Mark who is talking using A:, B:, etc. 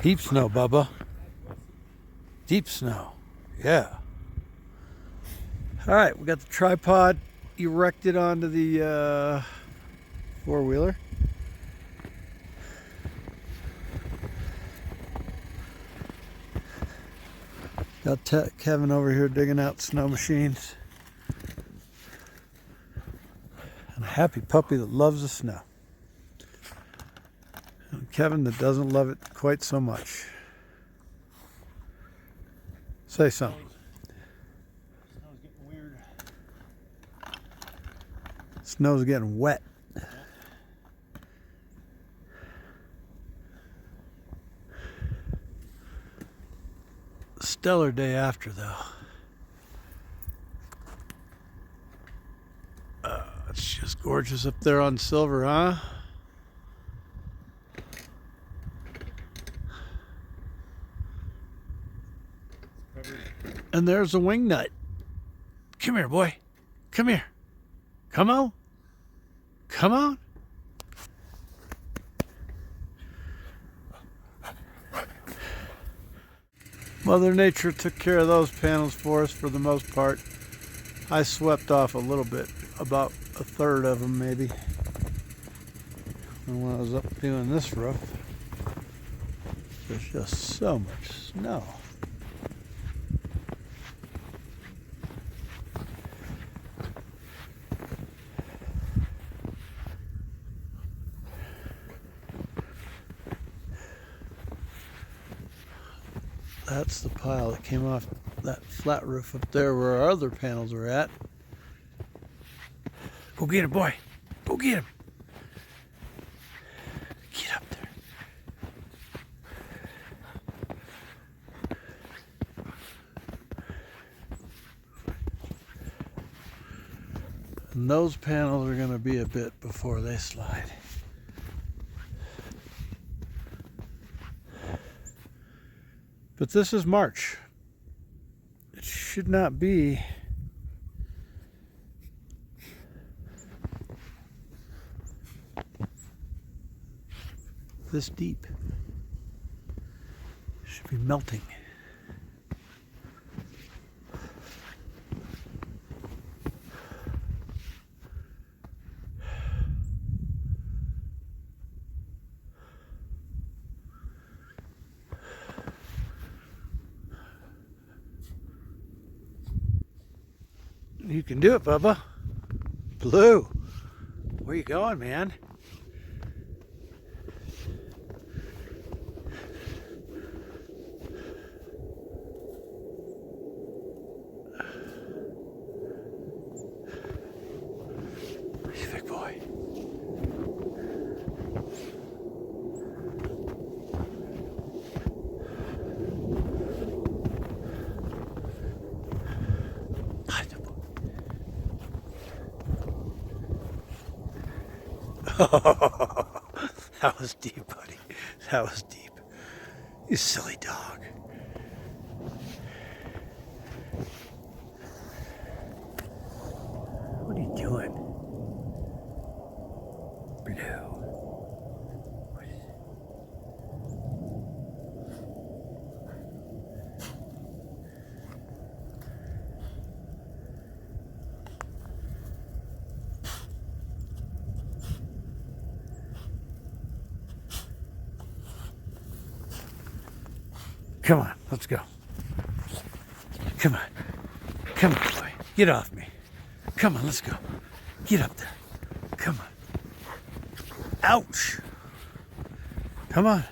A: Deep snow, Bubba. Deep snow. Yeah. All right, we got the tripod erected onto the four-wheeler. Got Kevin over here digging out snow machines. And a happy puppy that loves the snow. And Kevin that doesn't love it quite so much. Say something.
B: Snow's getting weird.
A: Snow's getting wet. Stellar day after, though. It's just gorgeous up there on Silver, huh? And there's a wingnut. Come here, boy. Come here. Come on. Come on. Mother Nature took care of those panels for us for the most part. I swept off a little bit, about a third of them maybe. And when I was up doing this roof, there's just so much snow. That's the pile that came off that flat roof up there where our other panels are at. Go get him, boy. Go get him. Get up there. And those panels are going to be a bit before they slide. But this is March. It should not be this deep. It should be melting. You can do it, Bubba. Blue. Where you going, man? You big boy. That was deep, buddy. That was deep. You silly dog. What are you doing? Blue. Come on, let's go. Come on. Come on, boy. Get off me. Come on, let's go. Get up there. Come on. Ouch. Come on.